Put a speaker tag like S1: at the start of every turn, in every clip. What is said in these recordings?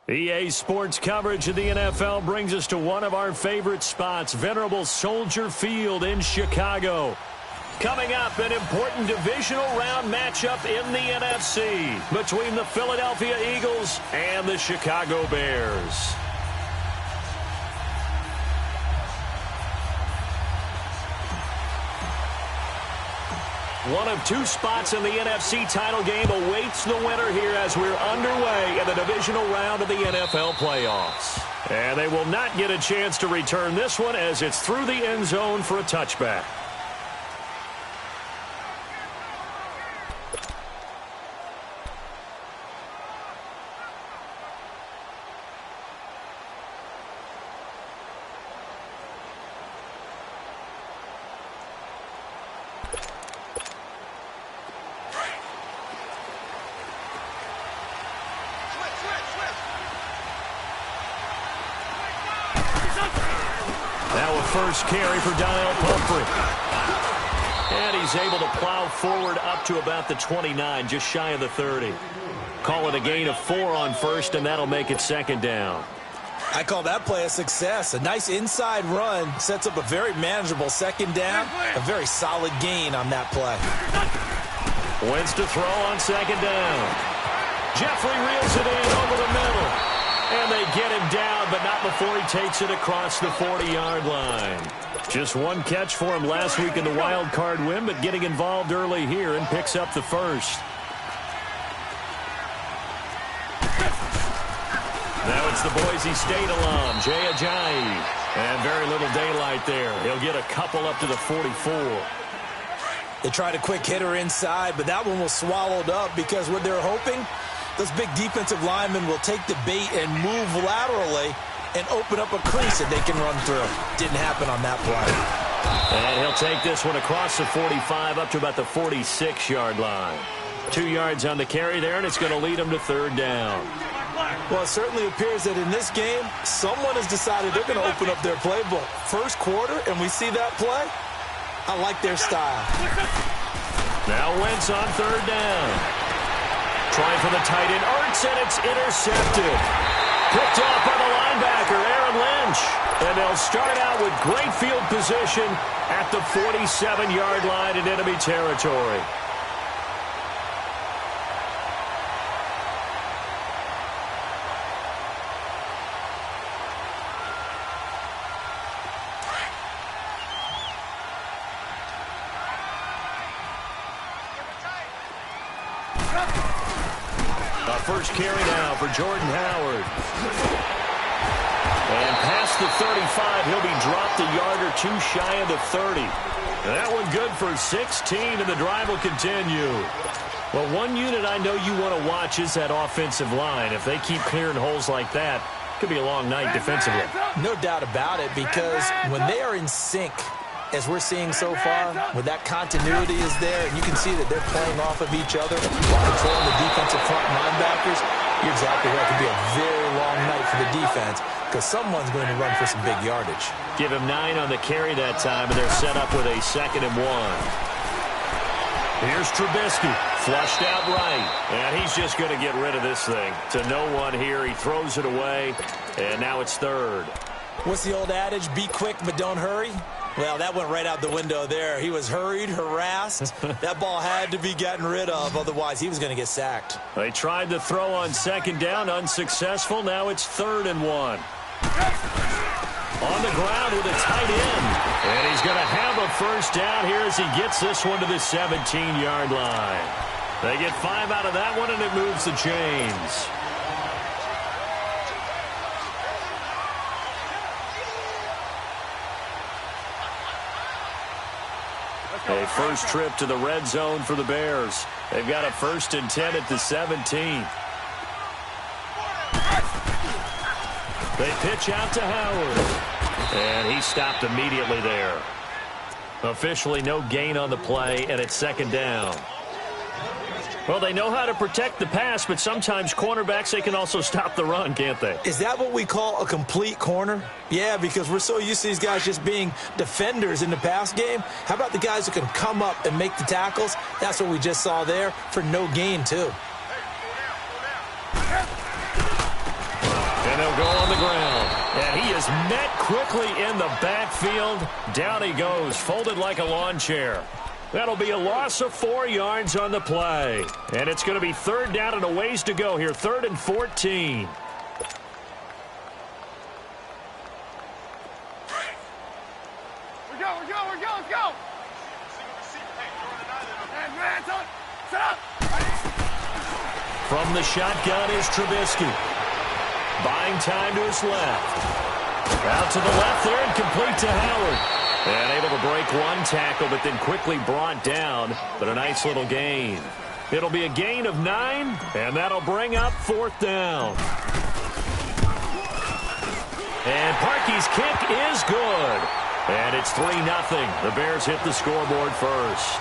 S1: EA Sports coverage of the NFL brings us to one of our favorite spots, venerable Soldier Field in Chicago. Coming up, an important divisional round matchup in the NFC between the Philadelphia Eagles and the Chicago Bears. One of two spots in the NFC title game awaits the winner here as we're underway in the divisional round of the NFL playoffs. And they will not get a chance to return this one as it's through the end zone for a touchback. First carry for Daniel Pumphrey. And he's able to plow forward up to about the 29, just shy of the 30. Call it a gain of 4 on first, and that'll make it second down.
S2: I call that play a success. A nice inside run sets up a very manageable second down. A very solid gain on that play.
S1: Wentz to throw on second down. Jeffrey reels it in over the middle. And they get him down, but not before he takes it across the 40-yard line. Just one catch for him last week in the wild card win, but getting involved early here and picks up the first. Now it's the Boise State alum, Jay Ajayi. And very little daylight there. He'll get a couple up to the 44.
S2: They tried a quick hitter inside, but that one was swallowed up because what they're hoping, those big defensive linemen will take the bait and move laterally and open up a crease that they can run through. Didn't happen on that play.
S1: And he'll take this one across the 45 up to about the 46-yard line. 2 yards on the carry there, and it's going to lead him to third down.
S2: Well, it certainly appears that in this game, someone has decided they're going to open up their playbook. First quarter, and we see that play. I like their style.
S1: Now Wentz on third down. Trying for the tight end, Ertz, and it's intercepted. Picked off by the linebacker, Aaron Lynch. And they'll start out with great field position at the 47-yard line in enemy territory. First carry now for Jordan Howard. And past the 35, he'll be dropped a yard or two shy of the 30. That one good for 16, and the drive will continue. Well, one unit I know you want to watch is that offensive line. If they keep clearing holes like that, it could be a long night defensively.
S2: No doubt about it, because when they are in sync, as we're seeing so far, when that continuity is there, and you can see that they're playing off of each other while controlling the defensive front linebackers, you're exactly right. It could be a very long night for the defense because someone's going to run for some big yardage.
S1: Give him 9 on the carry that time, and they're set up with a 2nd and 1. Here's Trubisky, flushed out right, and he's just going to get rid of this thing. To no one here, he throws it away, and now it's third.
S2: What's the old adage, be quick but don't hurry? Well, that went right out the window there. He was hurried, harassed. That ball had to be gotten rid of, otherwise he was going to get sacked.
S1: They tried to throw on second down, unsuccessful. Now it's 3rd and 1. On the ground with a tight end. And he's going to have a first down here as he gets this one to the 17-yard line. They get 5 out of that one, and it moves the chains. A first trip to the red zone for the Bears. They've got a 1st and 10 at the 17. They pitch out to Howard. And he stopped immediately there. Officially no gain on the play, and it's 2nd down. Well, they know how to protect the pass, but sometimes cornerbacks, they can also stop the run, can't they?
S2: Is that what we call a complete corner? Yeah, because we're so used to these guys just being defenders in the pass game. How about the guys who can come up and make the tackles? That's what we just saw there for no gain, too.
S1: And they'll go on the ground. And he is met quickly in the backfield. Down he goes, folded like a lawn chair. That'll be a loss of 4 yards on the play. And it's going to be 3rd down and a ways to go here. 3rd and 14.
S3: Let's go. Set up.
S1: From the shotgun is Trubisky. Buying time to his left. Out to the left there and complete to Howard. And able to break one tackle, but then quickly brought down. But a nice little gain. It'll be a gain of 9, and that'll bring up 4th down. And Parkey's kick is good. And it's 3-0. The Bears hit the scoreboard first.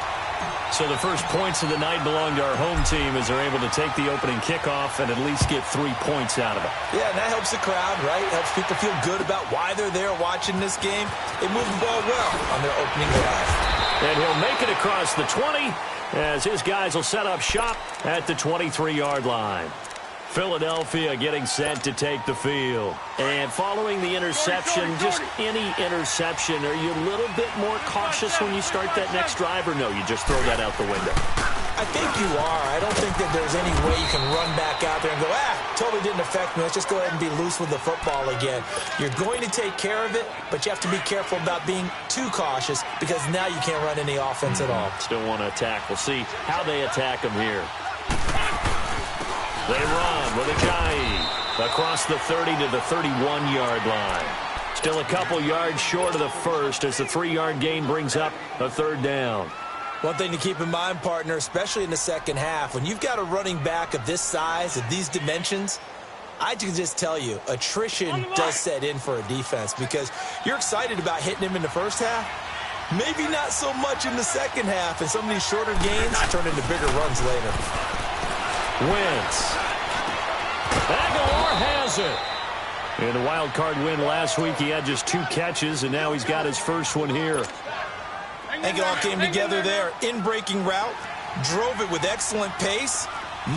S1: So the first points of the night belong to our home team as they're able to take the opening kickoff and at least get 3 points out of it.
S2: Yeah, and that helps the crowd, right? Helps people feel good about why they're there watching this game. They move the ball well on their opening drive.
S1: And he'll make it across the 20 as his guys will set up shop at the 23-yard line. Philadelphia getting set to take the field. And following the interception, just any interception, are you a little bit more cautious when you start that next drive, or no, you just throw that out the window?
S2: I think you are. I don't think that there's any way you can run back out there and go, totally didn't affect me. Let's just go ahead and be loose with the football again. You're going to take care of it, but you have to be careful about being too cautious because now you can't run any offense at all.
S1: Still want to attack. We'll see how they attack them here. They run with Ajayi across the 30 to the 31-yard line. Still a couple yards short of the first as the 3-yard gain brings up a 3rd down.
S2: One thing to keep in mind, partner, especially in the second half, when you've got a running back of this size, of these dimensions, I can just tell you, attrition does set in for a defense because you're excited about hitting him in the first half. Maybe not so much in the second half, and some of these shorter gains turn into bigger runs later.
S1: Wentz. Aguilar has it. In the wild card win last week, he had just 2 catches, and now he's got his first one here.
S2: I think it all came together there. In-breaking route, drove it with excellent pace.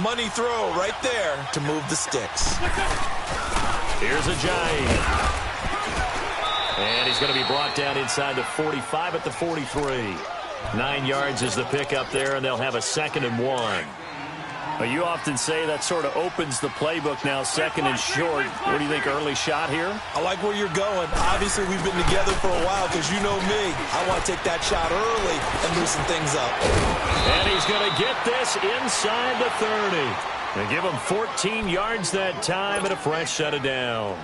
S2: Money throw right there to move the sticks.
S1: Here's Ajayi. And he's going to be brought down inside the 45 at the 43. 9 yards is the pickup there, and they'll have a 2nd and 1. Well, you often say that sort of opens the playbook now, 2nd and short. What do you think, early shot here?
S2: I like where you're going. Obviously, we've been together for a while because you know me. I want to take that shot early and loosen things up.
S1: And he's going to get this inside the 30. They give him 14 yards that time and a fresh set of downs.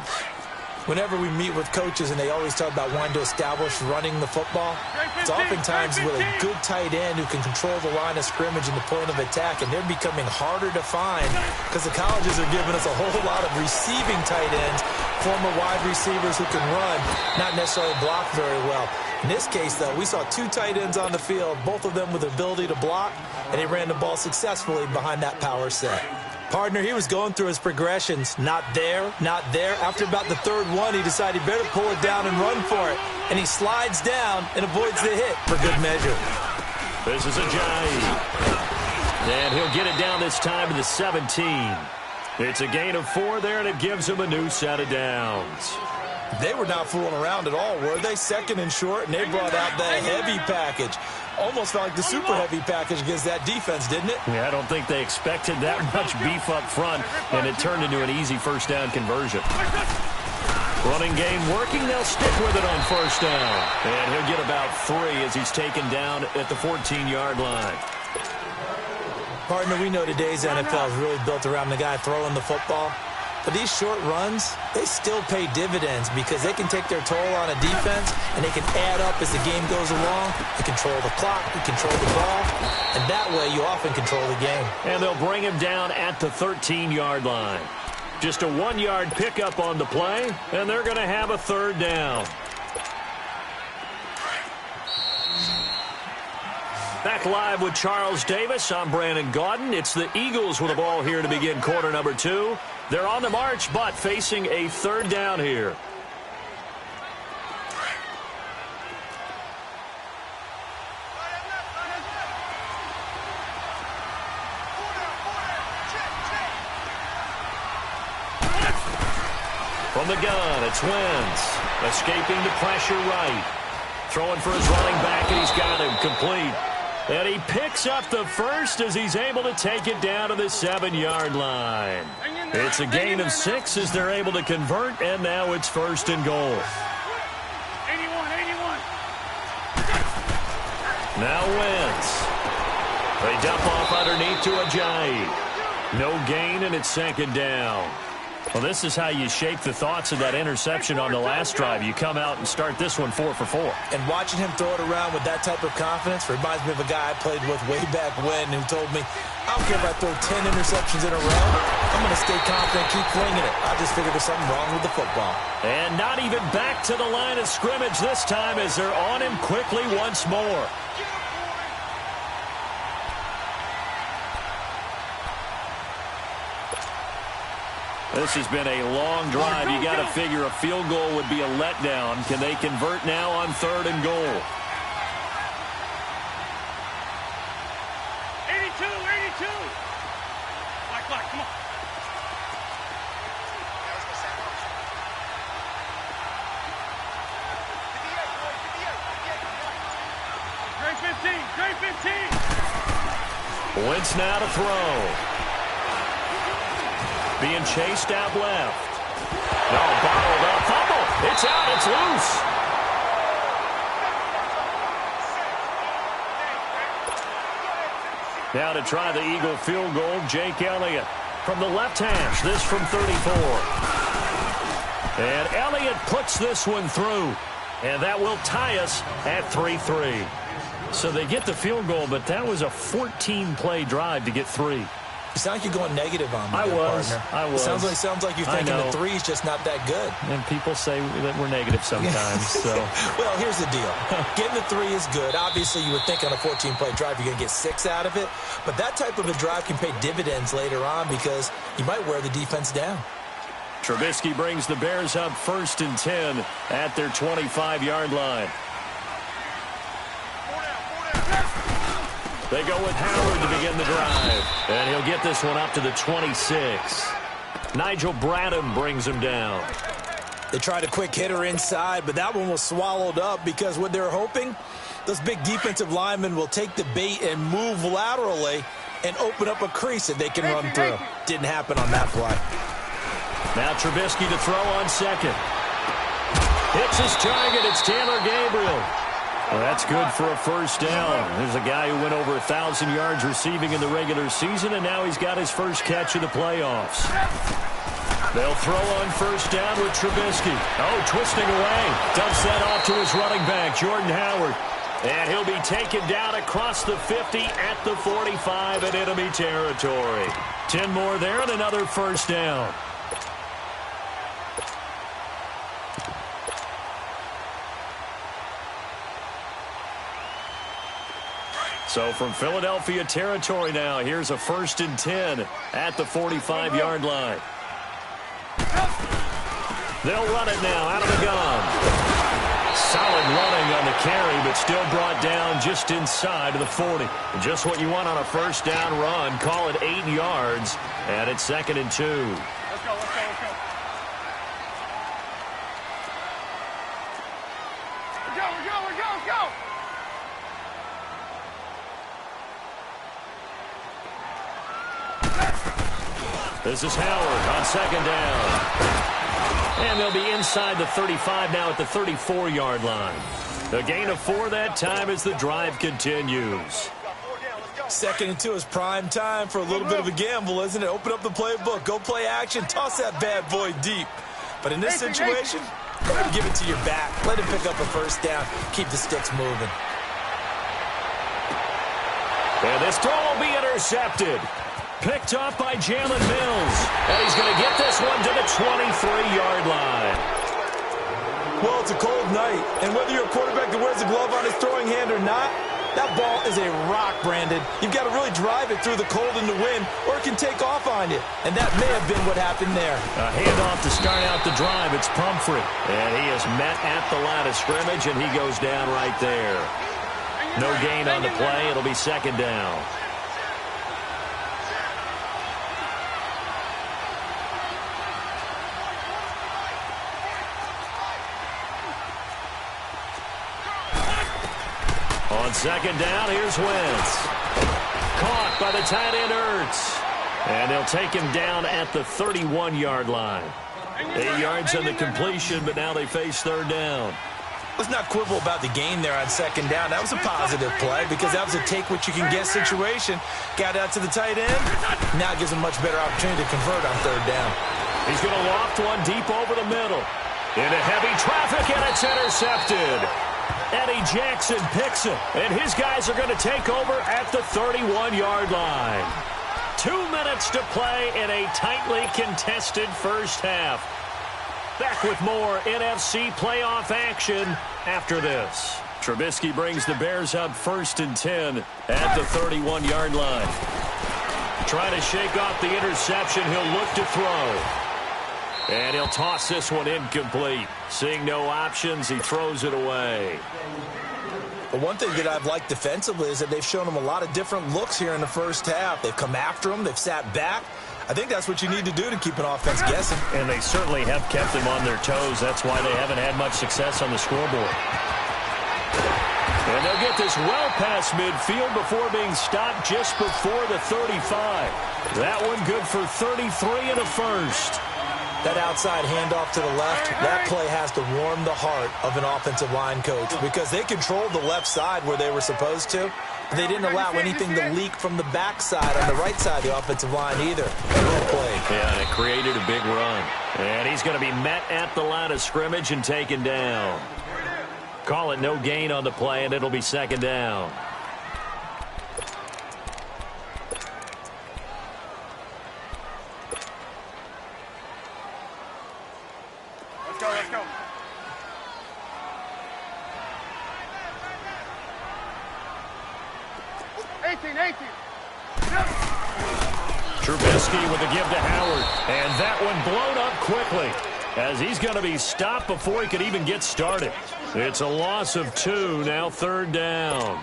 S2: Whenever we meet with coaches and they always talk about wanting to establish running the football, it's oftentimes with a good tight end who can control the line of scrimmage and the point of attack, and they're becoming harder to find because the colleges are giving us a whole lot of receiving tight ends, former wide receivers who can run, not necessarily block very well. In this case, though, we saw 2 tight ends on the field, both of them with the ability to block, and he ran the ball successfully behind that power set. Partner, he was going through his progressions. Not there, not there. After about the 3rd one, he decided he better pull it down and run for it. And he slides down and avoids the hit for good measure.
S1: This is Ajayi. And he'll get it down this time to the 17. It's a gain of 4 there, and it gives him a new set of downs.
S2: They were not fooling around at all, were they? 2nd and short, and they brought out the heavy package. Almost felt like the super heavy package against that defense, didn't it?
S1: Yeah, I don't think they expected that much beef up front, and it turned into an easy 1st down conversion. Running game working, they'll stick with it on 1st down. And he'll get about 3 as he's taken down at the 14-yard line.
S2: Partner, we know today's NFL is really built around the guy throwing the football. But these short runs, they still pay dividends because they can take their toll on a defense and they can add up as the game goes along. They control the clock, they control the ball, and that way you often control the game.
S1: And they'll bring him down at the 13-yard line. Just a 1-yard pickup on the play, and they're going to have a 3rd down. Back live with Charles Davis. I'm Brandon Gaudin. It's the Eagles with the ball here to begin quarter number 2. They're on the march, but facing a 3rd down here. From the gun, it's Wentz. Escaping the pressure right. Throwing for his running back, and he's got him complete. And he picks up the first as he's able to take it down to the 7-yard line. It's a gain of 6 as they're able to convert, and now it's 1st and goal.
S3: 81.
S1: Now Wentz. They dump off underneath to Ajayi. No gain, and it's 2nd down. Well, this is how you shape the thoughts of that interception on the last drive. You come out and start this one 4 for 4.
S2: And watching him throw it around with that type of confidence reminds me of a guy I played with way back when who told me, I don't care if I throw 10 interceptions in a row. I'm going to stay confident, keep flinging it. I just figured there's something wrong with the football.
S1: And not even back to the line of scrimmage this time as they're on him quickly once more. This has been a long drive. You got to figure a field goal would be a letdown. Can they convert now on 3rd and goal?
S3: 82. Black, come on. Great 15.
S1: Wentz now to throw. Being chased out left. No, bottled up. Fumble. It's out. It's loose. Now to try the Eagle field goal, Jake Elliott from the left hash. This from 34. And Elliott puts this one through. And that will tie us at 3-3. So they get the field goal, but that was a 14-play drive to get 3.
S2: You sound like you're going negative on me, partner.
S1: I was.
S2: It sounds like you're thinking the 3 is just not that good.
S1: And people say that we're negative sometimes. So,
S2: well, here's the deal. Getting the 3 is good. Obviously, you would think on a 14-play drive you're going to get 6 out of it. But that type of a drive can pay dividends later on because you might wear the defense down.
S1: Trubisky brings the Bears up 1st and 10 at their 25-yard line. They go with Howard to begin the drive. And he'll get this one up to the 26. Nigel Bradham brings him down.
S2: They tried a quick hitter inside, but that one was swallowed up because what they're hoping, those big defensive linemen will take the bait and move laterally and open up a crease that they can run through. Didn't happen on that play.
S1: Now Trubisky to throw on 2nd. Hits his target. It's Taylor Gabriel. Well, that's good for a 1st down. There's a guy who went over 1,000 yards receiving in the regular season, and now he's got his first catch of the playoffs. They'll throw on 1st down with Trubisky. Oh, twisting away. Dumps that off to his running back, Jordan Howard. And he'll be taken down across the 50 at the 45 in enemy territory. 10 more there and another 1st down. So from Philadelphia territory now, here's a 1st and 10 at the 45-yard line. They'll run it now out of the gun. Solid running on the carry, but still brought down just inside of the 40. Just what you want on a 1st down run. Call it 8 yards, and it's 2nd and 2.
S3: Let's go. Let's go.
S1: This is Howard on 2nd down. And they'll be inside the 35 now at the 34-yard line. A gain of 4 that time as the drive continues.
S2: 2nd and 2 is prime time for a little bit of a gamble, isn't it? Open up the playbook, go play action, toss that bad boy deep. But in this situation, go ahead and give it to your back. Let him pick up a 1st down. Keep the sticks moving.
S1: And this throw will be intercepted. Picked off by Jalen Mills. And he's going to get this one to the 23-yard line.
S2: Well, it's a cold night. And whether you're a quarterback that wears a glove on his throwing hand or not, that ball is a rock, Brandon. You've got to really drive it through the cold and the wind, or it can take off on you. And that may have been what happened there.
S1: A handoff to start out the drive. It's Pumphrey. And he is met at the line of scrimmage, and he goes down right there. No gain on the play. It'll be 2nd down. On second down, here's Wentz. Caught by the tight end Ertz. And they'll take him down at the 31-yard line. 8 yards on the completion, but now they face third down.
S2: Let's not quibble about the gain there on second down. That was a positive play because that was a take-what-you-can-get situation. Got out to the tight end. Now it gives him a much better opportunity to convert on third down.
S1: He's going to loft one deep over the middle. Into heavy traffic, and it's intercepted. Eddie Jackson picks it, and his guys are going to take over at the 31-yard line. 2 minutes to play in a tightly contested first half. Back with more NFC playoff action after this. Trubisky brings the Bears up 1st and 10 at the 31-yard line. Trying to shake off the interception, he'll look to throw. And he'll toss this one incomplete. Seeing no options, he throws it away.
S2: But one thing that I've liked defensively is that they've shown him a lot of different looks here in the first half. They've come after him. They've sat back. I think that's what you need to do to keep an offense guessing.
S1: And they certainly have kept them on their toes. That's why they haven't had much success on the scoreboard. And they'll get this well past midfield before being stopped just before the 35. That one good for 33 and a first.
S2: That outside handoff to the left, that play has to warm the heart of an offensive line coach because they controlled the left side where they were supposed to. They didn't allow anything to leak from the backside on the right side of the offensive line either. Well played.
S1: Yeah, and it created a big run. And he's going to be met at the line of scrimmage and taken down. Call it no gain on the play, and it'll be second down.
S3: Let's go.
S1: Trubisky with a give to Howard. And that one blown up quickly as he's going to be stopped before he could even get started. It's a loss of 2, now third down.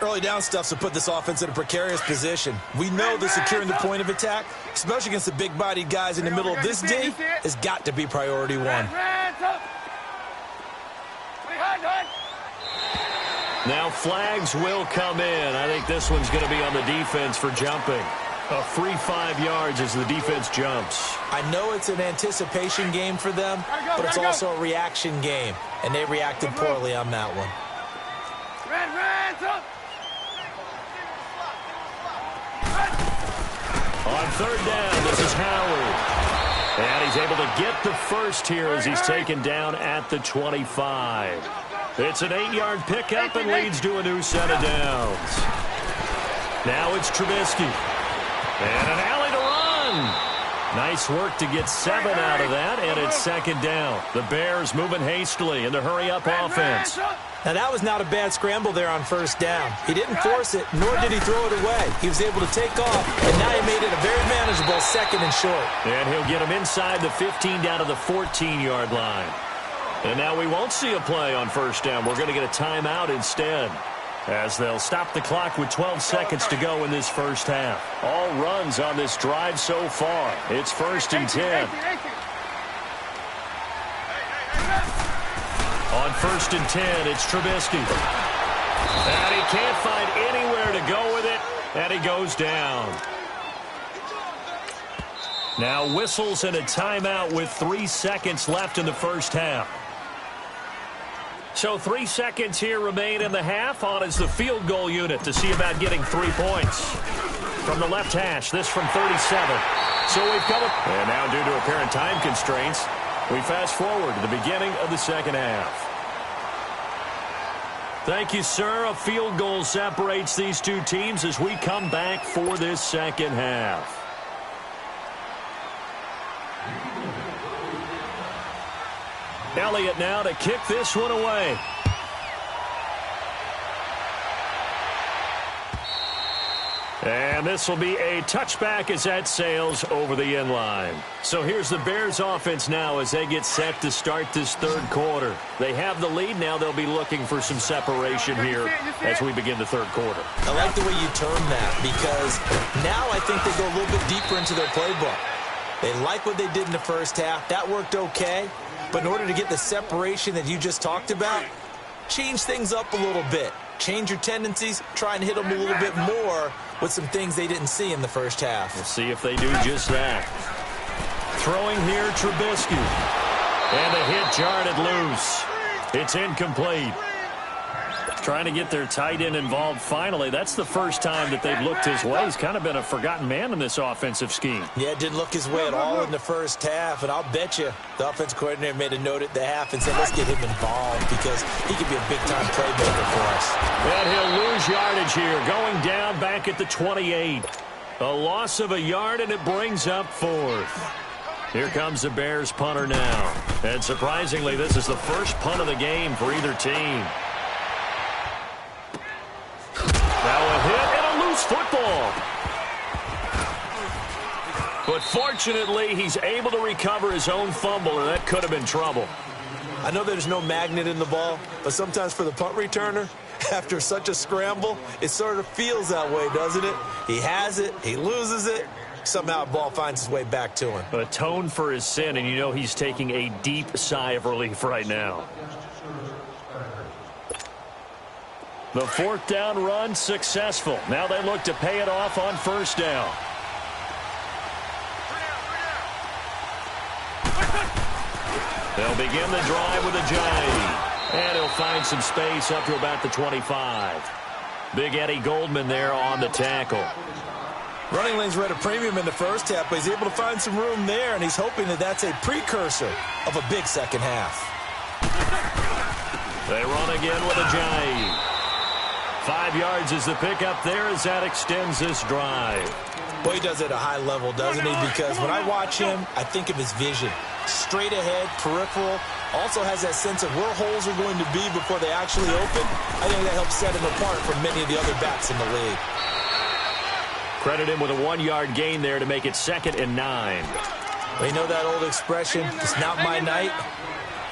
S2: Early down stuff's to put this offense in a precarious position. We know that securing the point of attack, especially against the big-bodied guys in the middle of this D, has got to be priority one.
S1: Now flags will come in. I think this one's going to be on the defense for jumping. A free 5 yards as the defense jumps.
S2: I know it's an anticipation game for them, but it's also a reaction game, and they reacted poorly on that one.
S1: On third down, this is Howard. And he's able to get the first here as he's taken down at the 25. It's an 8-yard pickup and leads to a new set of downs. Now it's Trubisky. And an alley to run. Nice work to get 7 out of that, and it's second down. The Bears moving hastily in the hurry-up offense.
S2: Now, that was not a bad scramble there on first down. He didn't force it, nor did he throw it away. He was able to take off, and now he made it a very manageable 2nd and short.
S1: And he'll get him inside the 15 down to the 14-yard line. And now we won't see a play on first down. We're going to get a timeout instead, as they'll stop the clock with 12 seconds to go in this first half. All runs on this drive so far. It's 1st and 10. On 1st and 10, it's Trubisky. And he can't find anywhere to go with it, and he goes down. Now whistles and a timeout with 3 seconds left in the first half. So 3 seconds here remain in the half. On is the field goal unit to see about getting 3 points. From the left hash, this from 37. So we've come up. And now due to apparent time constraints, we fast forward to the beginning of the second half. Thank you, sir. A field goal separates these two teams as we come back for this second half. Elliott now to kick this one away. And this will be a touchback as that sails over the end line. So here's the Bears offense now as they get set to start this third quarter. They have the lead. Now they'll be looking for some separation here as we begin the third quarter.
S2: I like the way you term that because now I think they go a little bit deeper into their playbook. They like what they did in the first half. That worked okay. But in order to get the separation that you just talked about, change things up a little bit. change your tendencies, try and hit them a little bit more with some things they didn't see in the first half.
S1: We'll see if they do just that. Throwing here, Trubisky. And the hit jarred loose. It's incomplete. Trying to get their tight end involved finally. That's the first time that they've looked his way. He's kind of been a forgotten man in this offensive scheme.
S2: Yeah, it didn't look his way at all in the first half. And I'll bet you the offensive coordinator made a note at the half and said, let's get him involved because he could be a big-time playmaker for us.
S1: And he'll lose yardage here. Going down back at the 28. A loss of a yard, and it brings up 4th. Here comes the Bears punter now. And surprisingly, this is the first punt of the game for either team. Now a hit and a loose football. But fortunately, he's able to recover his own fumble, or that could have been trouble.
S2: I know there's no magnet in the ball, but sometimes for the punt returner, after such a scramble, it sort of feels that way, doesn't it? He has it, he loses it, somehow the ball finds its way back to him.
S1: Atone for his sin, and you know he's taking a deep sigh of relief right now. The 4th down run successful. Now they look to pay it off on 1st down. They'll begin the drive with a jive. And he'll find some space up to about the 25. Big Eddie Goldman there on the tackle.
S2: Running lanes were at a premium in the first half, but he's able to find some room there, and he's hoping that that's a precursor of a big second half.
S1: They run again with a jive. 5 yards is the pickup there as that extends this drive.
S2: Boy, he does it at a high level, doesn't he? Because when I watch him, I think of his vision. Straight ahead, peripheral, also has that sense of where holes are going to be before they actually open. I think that helps set him apart from many of the other backs in the league.
S1: Credit him with a 1-yard gain there to make it 2nd and 9.
S2: Well, you know that old expression, it's not my night.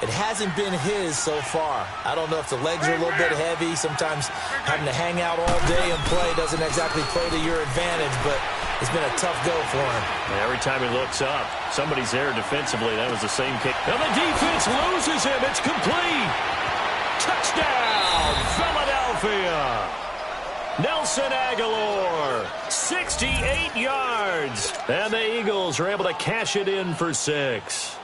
S2: It hasn't been his so far. I don't know if the legs are a little bit heavy. Sometimes having to hang out all day and play doesn't exactly play to your advantage, but it's been a tough go for him.
S1: Every time he looks up, somebody's there defensively. That was the same kick. And the defense loses him. It's complete. Touchdown, Philadelphia. Nelson Aguilar, 68 yards. And the Eagles are able to cash it in for 6.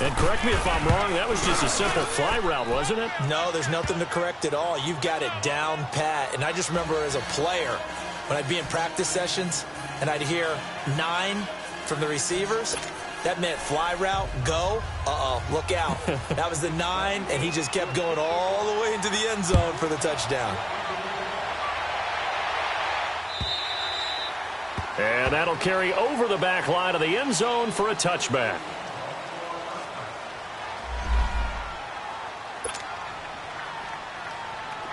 S1: And correct me if I'm wrong, that was just a simple fly route, wasn't it?
S2: No, there's nothing to correct at all. You've got it down pat. And I just remember as a player, when I'd be in practice sessions and I'd hear 9 from the receivers, that meant fly route, go, look out. That was the 9, and he just kept going all the way into the end zone for the touchdown.
S1: And that'll carry over the back line of the end zone for a touchback.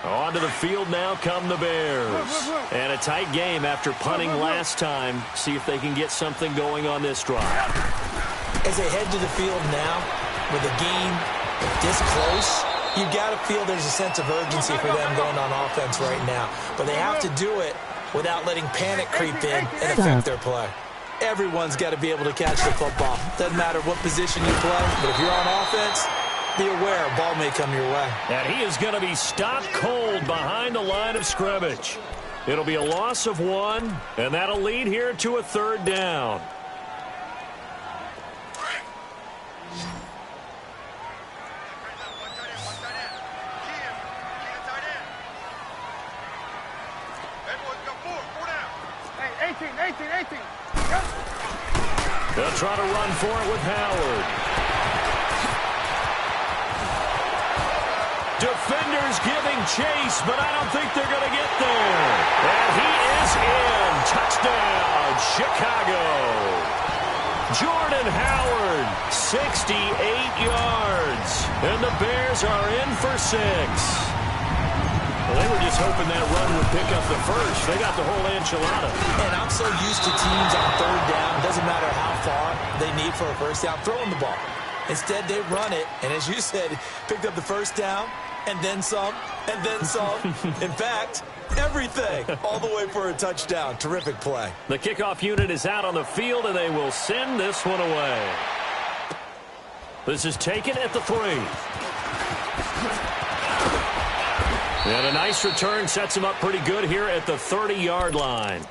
S1: Onto the field now come the Bears. And a tight game after punting last time. See if they can get something going on this drive.
S2: As they head to the field now, with a game this close, you've got to feel there's a sense of urgency for them going on offense right now. But they have to do it without letting panic creep in and affect their play. Everyone's got to be able to catch the football. Doesn't matter what position you play, but if you're on offense, be aware a ball may come your way.
S1: And he is going to be stopped cold behind the line of scrimmage. It'll be a loss of 1, and that'll lead here to a 3rd down.
S3: Hey, 18.
S1: They'll try to run for it with Howard. Defenders giving chase, but I don't think they're going to get there. And he is in. Touchdown, Chicago. Jordan Howard, 68 yards. And the Bears are in for 6. Well, they were just hoping that run would pick up the first. They got the whole enchilada.
S2: And I'm so used to teams on 3rd down. It doesn't matter how far they need for a first down, throwing the ball. Instead, they run it, and as you said, picked up the first down, and then some, and then some. In fact, everything, all the way for a touchdown. Terrific play.
S1: The kickoff unit is out on the field, and they will send this one away. This is taken at the 3. And a nice return sets him up pretty good here at the 30-yard line.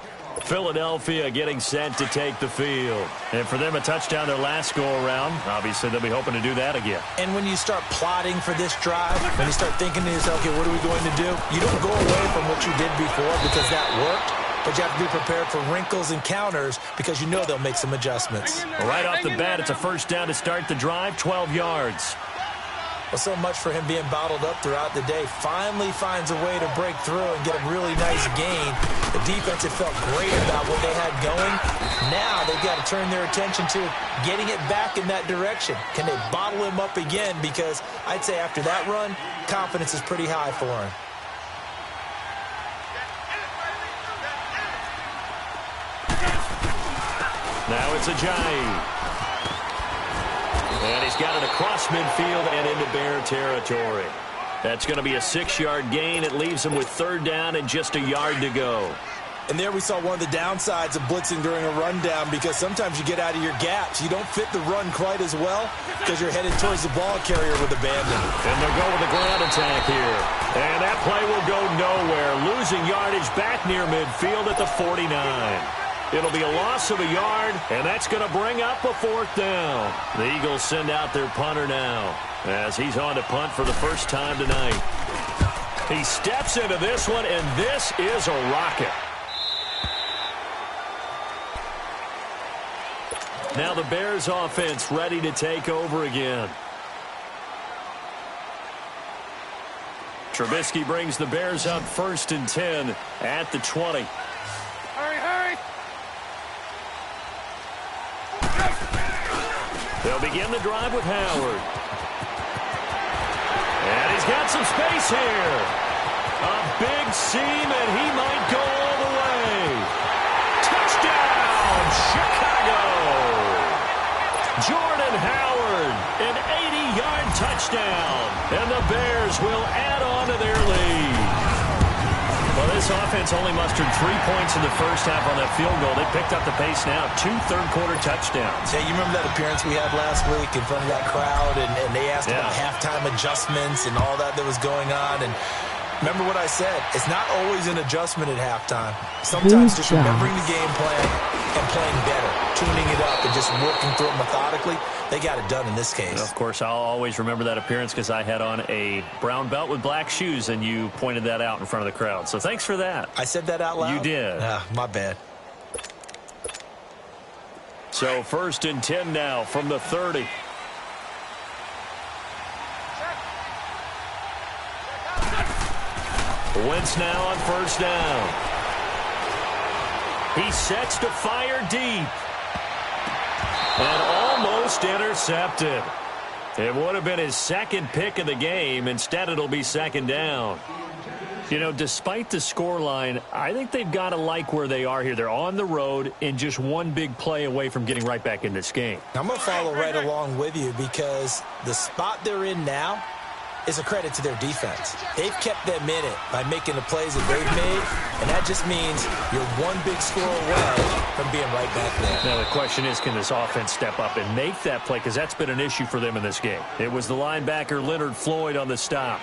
S1: Philadelphia getting set to take the field. And for them, a touchdown their last go-around. Obviously, they'll be hoping to do that again.
S2: And when you start plotting for this drive, when you start thinking to yourself, okay, what are we going to do? You don't go away from what you did before because that worked. But you have to be prepared for wrinkles and counters because you know they'll make some adjustments.
S1: Right off the bat, it's a first down to start the drive, 12 yards.
S2: Well, so much for him being bottled up throughout the day. Finally finds a way to break through and get a really nice gain. The defense had felt great about what they had going. Now they've got to turn their attention to getting it back in that direction. Can they bottle him up again? Because I'd say after that run, confidence is pretty high for him.
S1: Now it's Ajayi. And he's got it across midfield and into Bear territory. That's going to be a 6-yard gain. It leaves him with third down and just a yard to go.
S2: And there we saw one of the downsides of blitzing during a rundown because sometimes you get out of your gaps. You don't fit the run quite as well because you're headed towards the ball carrier with abandon.
S1: And they'll go with the ground attack here. And that play will go nowhere. Losing yardage back near midfield at the 49. It'll be a loss of a yard, and that's going to bring up a fourth down. The Eagles send out their punter now as he's on to punt for the first time tonight. He steps into this one, and this is a rocket. Now the Bears offense ready to take over again. Trubisky brings the Bears up 1st and 10 at the 20.
S3: Hurry, hurry.
S1: They'll begin the drive with Howard. And he's got some space here. A big seam, and he might go all the way. Touchdown, Chicago! Jordan Howard, an 80-yard touchdown. And the Bears will add on to their lead. Well, this offense only mustered 3 points in the first half on that field goal. They picked up the pace now. 2 third-quarter touchdowns.
S2: Yeah, you remember that appearance we had last week in front of that crowd, and they asked about halftime adjustments and all that was going on. And remember what I said. It's not always an adjustment at halftime. Sometimes just remembering the game plan and playing better, tuning it up and just working through it methodically. They got it done in this case.
S1: Of course, I'll always remember that appearance because I had on a brown belt with black shoes, and you pointed that out in front of the crowd. So thanks for that.
S2: I said that out loud?
S1: You did.
S2: My bad.
S1: So 1st and 10 now from the 30. Wentz now on 1st down. He sets to fire deep. And almost intercepted. It would have been his second pick of the game. Instead, it'll be 2nd down. You know, despite the scoreline, I think they've got to like where they are here. They're on the road and just one big play away from getting right back in this game.
S2: I'm going to follow right along with you because the spot they're in now is a credit to their defense. They've kept them in it by making the plays that they've made, and that just means you're one big score away from being right back there.
S1: Now the question is, can this offense step up and make that play? Because that's been an issue for them in this game. It was the linebacker Leonard Floyd on the stop.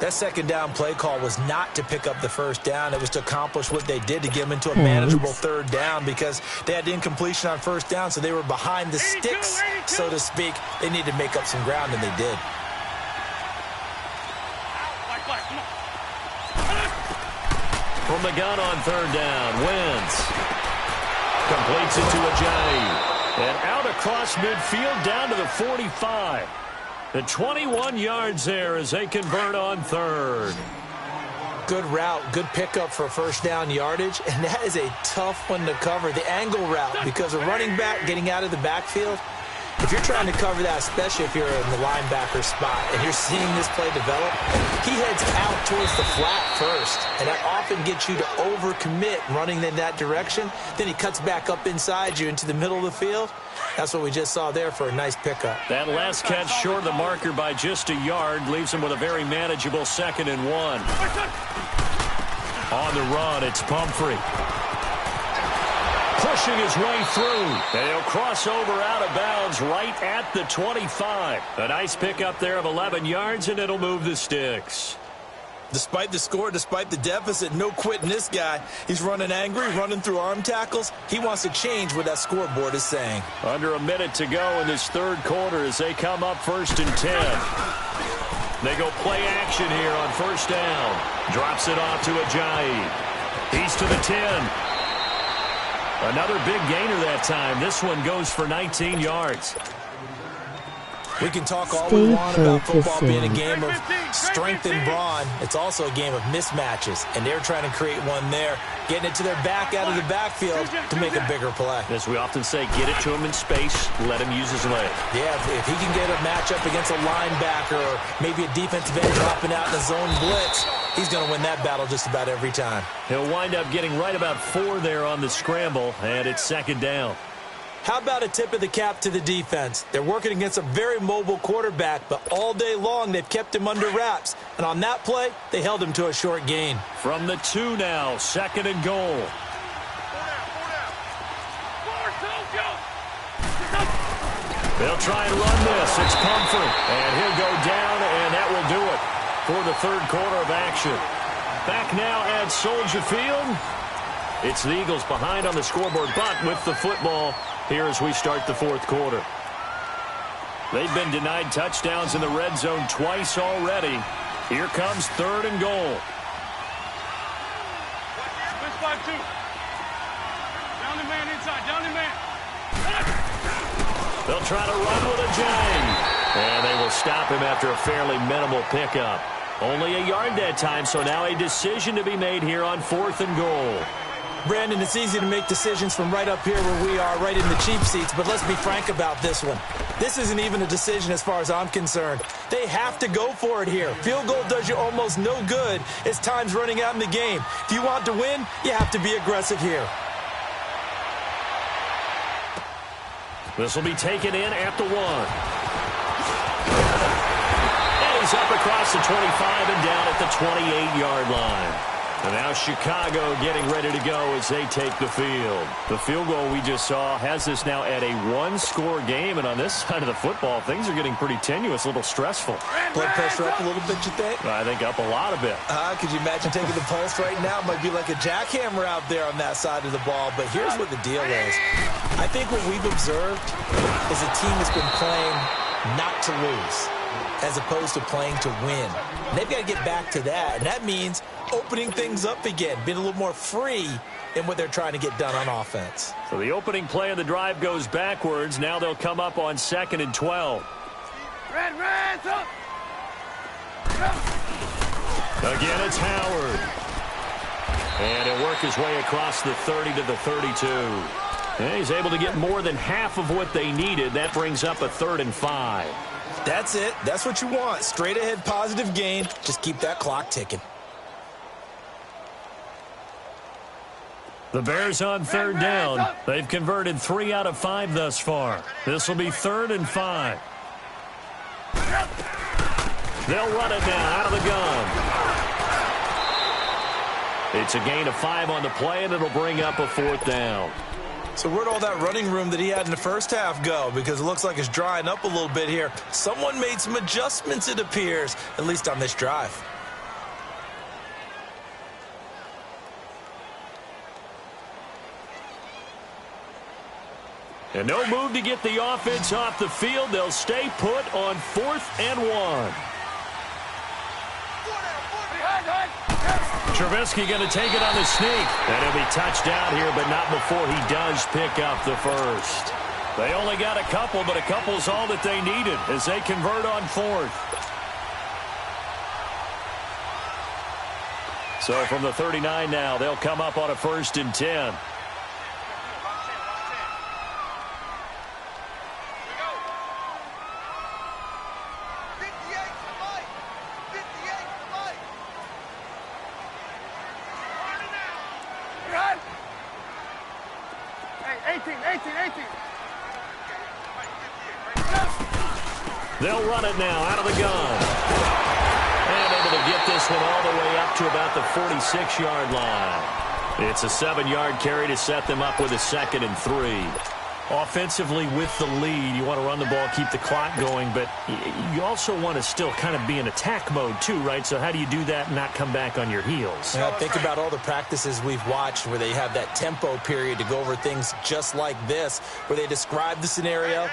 S2: That 2nd down play call was not to pick up the 1st down. It was to accomplish what they did to get them into a manageable 3rd down because they had incompletion on 1st down, so they were behind the sticks, so to speak. They needed to make up some ground, and they did.
S1: From the gun on 3rd down, Wentz completes it to Ajayi. And out across midfield down to the 45. The 21 yards there as they convert on 3rd.
S2: Good route, good pickup for 1st down yardage, and that is a tough one to cover, the angle route, because a running back getting out of the backfield, if you're trying to cover that, especially if you're in the linebacker spot and you're seeing this play develop, he heads out towards the flat first, and that often gets you to overcommit running in that direction. Then he cuts back up inside you into the middle of the field. That's what we just saw there for a nice pickup.
S1: That last catch short of the marker by just a yard leaves him with a very manageable 2nd and 1. On the run, it's Pumphrey. Pushing his way through. And he'll cross over out of bounds right at the 25. A nice pickup there of 11 yards, and it'll move the sticks.
S2: Despite the score, despite the deficit, no quitting this guy. He's running angry, running through arm tackles. He wants to change what that scoreboard is saying.
S1: Under a minute to go in this third quarter as they come up 1st and 10. They go play action here on 1st down. Drops it off to Ajayi. He's to the 10. Another big gainer that time. This one goes for 19 yards.
S2: We can talk all we want about football being a game of strength and brawn. It's also a game of mismatches, and they're trying to create one there, getting it to their back out of the backfield to make a bigger play.
S1: As we often say, get it to him in space, let him use his leg.
S2: Yeah, if he can get a matchup against a linebacker or maybe a defensive end dropping out in a zone blitz, he's going to win that battle just about every time.
S1: He'll wind up getting right about 4 there on the scramble, and it's 2nd down.
S2: How about a tip of the cap to the defense? They're working against a very mobile quarterback, but all day long they've kept him under wraps. And on that play, they held him to a short gain.
S1: From the 2 now, 2nd and goal. They'll try and run this. It's Comfort, and he'll go down, and that will do it for the third quarter of action. Back now at Soldier Field. It's the Eagles behind on the scoreboard, but with the football here as we start the fourth quarter. They've been denied touchdowns in the red zone twice already. Here comes 3rd and goal.
S3: Down the man inside, down the man.
S1: They'll try to run with Ajayi. And they will stop him after a fairly minimal pickup. Only a yard that time, so now a decision to be made here on 4th and goal.
S2: Brandon, it's easy to make decisions from right up here where we are, right in the cheap seats, but let's be frank about this one. This isn't even a decision as far as I'm concerned. They have to go for it here. Field goal does you almost no good as time's running out in the game. If you want to win, you have to be aggressive here.
S1: This will be taken in at the 1. And he's up across the 25 and down at the 28-yard line. And now Chicago getting ready to go as they take the field. The field goal we just saw has this now at a 1-score game. And on this side of the football, things are getting pretty tenuous, a little stressful.
S2: Blood pressure up a little bit, you think?
S1: I think up a lot a bit.
S2: Could you imagine taking the pulse right now? It might be like a jackhammer out there on that side of the ball. But here's what the deal is. I think what we've observed is a team that's been playing not to lose as opposed to playing to win. And they've got to get back to that. And that means opening things up again, being a little more free in what they're trying to get done on offense.
S1: So the opening play of the drive goes backwards. Now they'll come up on 2nd and 12.
S3: Red, up.
S1: Again, it's Howard. And he'll work his way across the 30 to the 32. And he's able to get more than half of what they needed. That brings up a 3rd and 5.
S2: That's it. That's what you want. Straight ahead positive gain. Just keep that clock ticking.
S1: The Bears on 3rd down. They've converted 3 out of 5 thus far. This will be 3rd and 5. They'll run it now out of the gun. It's a gain of 5 on the play, and it'll bring up a 4th down.
S2: So where'd all that running room that he had in the first half go? Because it looks like it's drying up a little bit here. Someone made some adjustments, it appears, at least on this drive.
S1: And no move to get the offense off the field. They'll stay put on 4th and 1. Trubisky going to take it on the sneak. And he'll be touched down here, but not before he does pick up the first. They only got a couple, but a couple's all that they needed as they convert on 4th. So from the 39 now, they'll come up on a 1st and 10. They'll run it now out of the gun. And able to get this one all the way up to about the 46-yard line. It's a 7-yard carry to set them up with a 2nd and 3. Offensively with the lead, you want to run the ball, keep the clock going, but you also want to still kind of be in attack mode too, right? So how do you do that and not come back on your heels?
S2: Yeah, think about all the practices we've watched where they have that tempo period to go over things just like this, where they describe the scenario,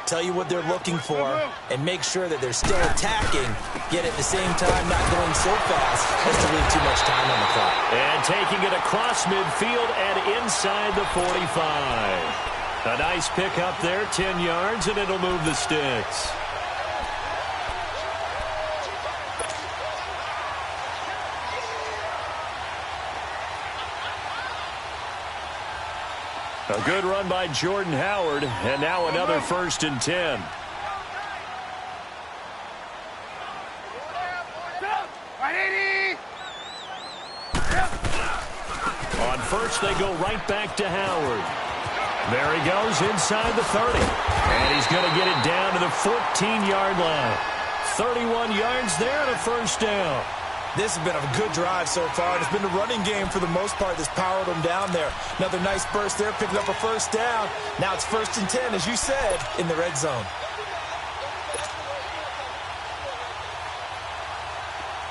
S2: tell you what they're looking for, and make sure that they're still attacking, yet at the same time not going so fast as to leave too much time on the clock.
S1: And taking it across midfield and inside the 45. A nice pick up there, 10 yards, and it'll move the sticks. A good run by Jordan Howard, and now another 1st and 10. On first, they go right back to Howard. There he goes inside the 30. And he's going to get it down to the 14-yard line. 31 yards there and a 1st down.
S2: This has been a good drive so far. It's been the running game for the most part that's powered them down there. Another nice burst there, picking up a 1st down. Now it's 1st and 10, as you said, in the red zone.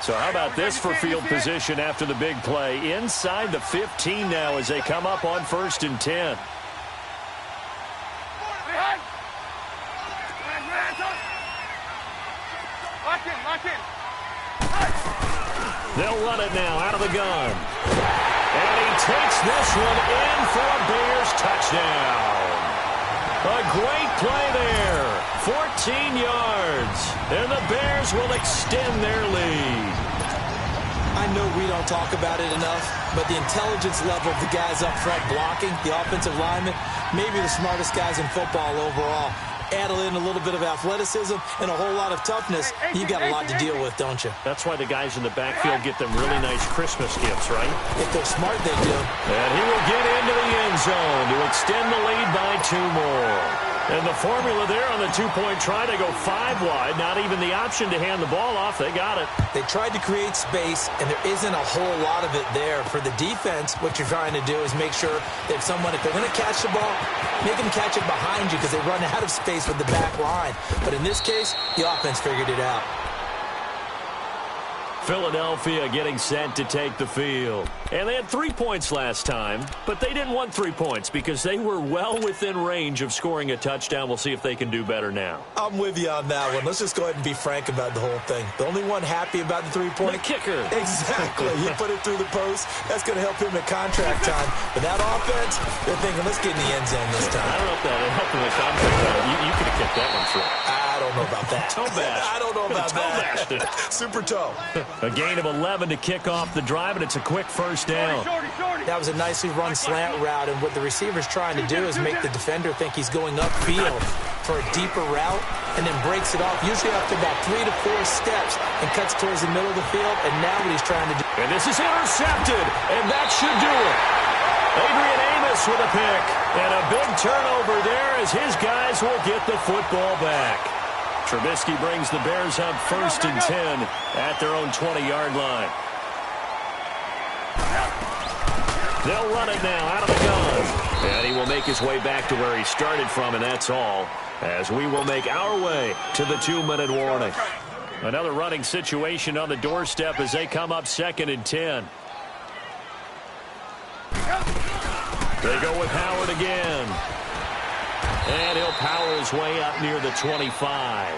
S1: So how about this for field position after the big play? Inside the 15 now as they come up on 1st and 10. They'll run it now out of the gun. And he takes this one in for a Bears touchdown. A great play there. 14 yards. And the Bears will extend their lead.
S2: I know we don't talk about it enough, but the intelligence level of the guys up front blocking, the offensive linemen, maybe the smartest guys in football overall. Add in a little bit of athleticism and a whole lot of toughness, you got a lot to deal with, don't you?
S1: That's why the guys in the backfield get them really nice Christmas gifts, right?
S2: If they're smart, they do.
S1: And he will get into the end zone to extend the lead by 2 more. And the formula there on the 2-point try to go 5 wide. Not even the option to hand the ball off. They got it.
S2: They tried to create space, and there isn't a whole lot of it there. For the defense, what you're trying to do is make sure that if they're going to catch the ball, make them catch it behind you because they run out of space with the back line. But in this case, the offense figured it out.
S1: Philadelphia getting set to take the field. And they had 3 points last time, but they didn't want 3 points because they were well within range of scoring a touchdown. We'll see if they can do better now.
S2: I'm with you on that one. Let's just go ahead and be frank about the whole thing. The only one happy about the 3-point?
S1: The kicker.
S2: Exactly. He put it through the post. That's going to help him at contract time. But that offense, they're thinking, let's get in the end zone this time.
S1: I don't know if that helped him at contract time. You could have kept that one through.
S2: I don't know about that.
S1: Toe bash.
S2: I don't know about that. Super toe.
S1: A gain of 11 to kick off the drive, and it's a quick 1st down.
S2: That was a nicely run slant route, and what the receiver's trying to do is make the defender think he's going upfield for a deeper route, and then breaks it off, usually after about 3 to 4 steps, and cuts towards the middle of the field, and now what he's trying to do.
S1: And this is intercepted, and that should do it. Adrian Amos with a pick, and a big turnover there as his guys will get the football back. Trubisky brings the Bears up 1st and 10 at their own 20-yard line. They'll run it now out of the gun. And he will make his way back to where he started from, and that's all, as we will make our way to the 2-minute warning. Another running situation on the doorstep as they come up 2nd and 10. They go with Howard again. And he'll power his way up near the 25.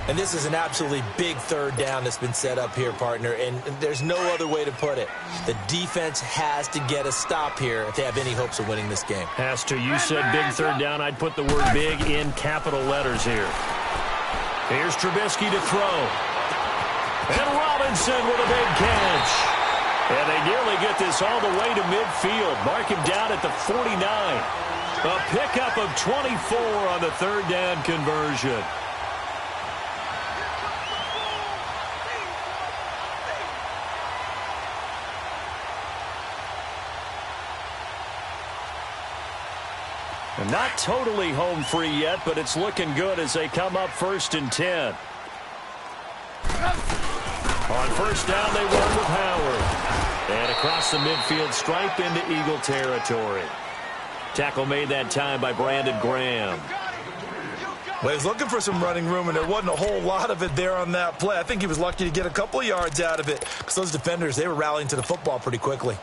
S2: And this is an absolutely big 3rd down that's been set up here, partner, and there's no other way to put it. The defense has to get a stop here if they have any hopes of winning this game.
S1: Has to. You said big 3rd down. I'd put the word big in capital letters here. Here's Trubisky to throw. And Robinson with a big catch. And they nearly get this all the way to midfield. Mark him down at the 49. A pickup of 24 on the 3rd down conversion. And not totally home free yet, but it's looking good as they come up 1st and 10. On 1st down, they run with Howard. And across the midfield stripe into Eagle territory. Tackle made that time by Brandon Graham.
S2: Well, he was looking for some running room, and there wasn't a whole lot of it there on that play. I think he was lucky to get a couple of yards out of it because those defenders, they were rallying to the football pretty quickly.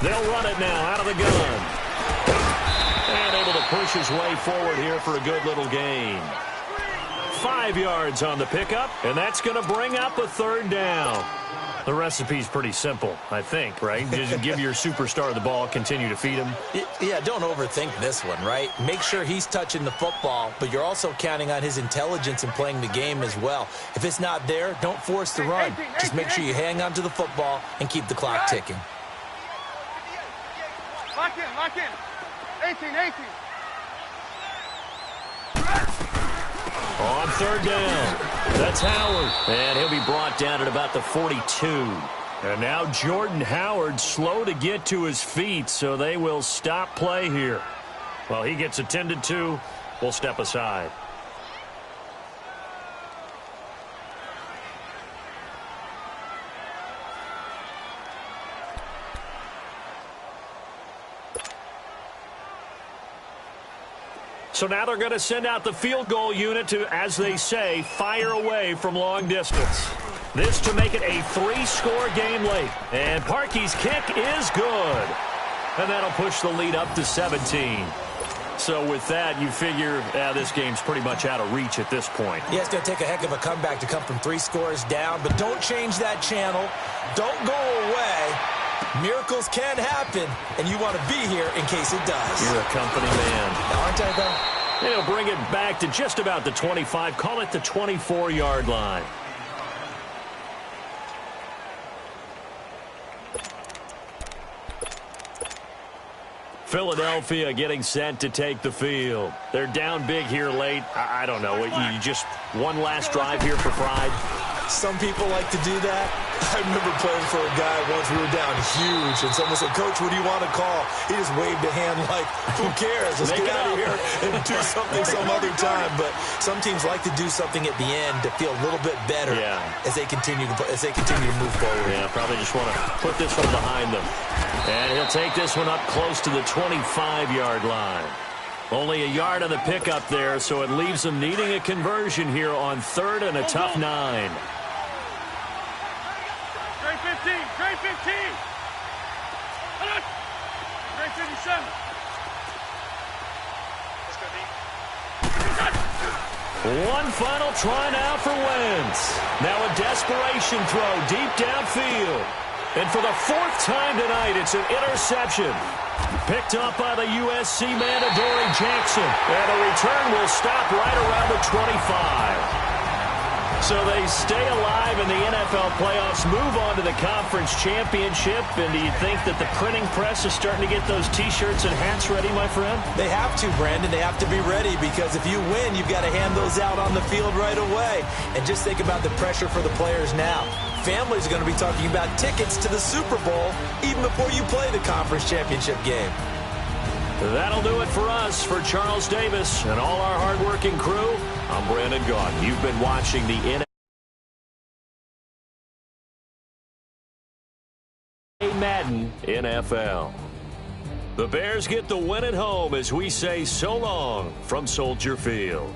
S1: They'll run it now out of the gun. And able to push his way forward here for a good little gain. 5 yards on the pickup, and that's going to bring up a third down. The recipe's pretty simple, I think, right? Just give your superstar the ball, continue to feed him.
S2: Yeah, don't overthink this one, right? Make sure he's touching the football, but you're also counting on his intelligence in playing the game as well. If it's not there, don't force the run. Just make sure you hang on to the football and keep the clock ticking.
S3: Lock in, lock in. 18.
S1: On third down, that's Howard. And he'll be brought down at about the 42. And now Jordan Howard slow to get to his feet, so they will stop play here. Well, he gets attended to. We'll step aside. So now they're going to send out the field goal unit to, as they say, fire away from long distance. This to make it a 3-score game late. And Parkey's kick is good. And that'll push the lead up to 17. So with that, you figure this game's pretty much out of reach at this point.
S2: Yeah, it's going to take a heck of a comeback to come from 3 scores down, but don't change that channel. Don't go away. Miracles can happen, and you want to be here in case it does.
S1: You're a company man.
S2: Aren't I, though?
S1: They'll bring it back to just about the 25. Call it the 24-yard line. Philadelphia getting set to take the field. They're down big here late. I don't know. You just one last drive here for pride.
S2: Some people like to do that. I remember playing for a guy once. We were down huge, and someone said, "Coach, what do you want to call?" He just waved a hand like, "Who cares? Let's get out of here and do something some other time." But some teams like to do something at the end to feel a little bit better as they continue to move forward.
S1: Yeah, probably just want to put this one behind them. And he'll take this one up close to the 25-yard line. Only a yard on the pickup there, so it leaves them needing a conversion here on third and a tough 9.
S3: Grade 15. Grade 15. Grade 57. Let's go, D.
S1: One final try now for Wentz. Now a desperation throw deep downfield. And for the 4th time tonight, it's an interception. Picked up by the USC man, Adoree Jackson. And a return will stop right around the 25. So they stay alive in the NFL playoffs, move on to the conference championship. And do you think that the printing press is starting to get those T-shirts and hats ready, my friend?
S2: They have to, Brandon. They have to be ready because if you win, you've got to hand those out on the field right away. And just think about the pressure for the players now. Families are going to be talking about tickets to the Super Bowl even before you play the conference championship game.
S1: That'll do it for us. For Charles Davis and all our hardworking crew, I'm Brandon Gaudin. You've been watching the Madden NFL. The Bears get the win at home as we say so long from Soldier Field.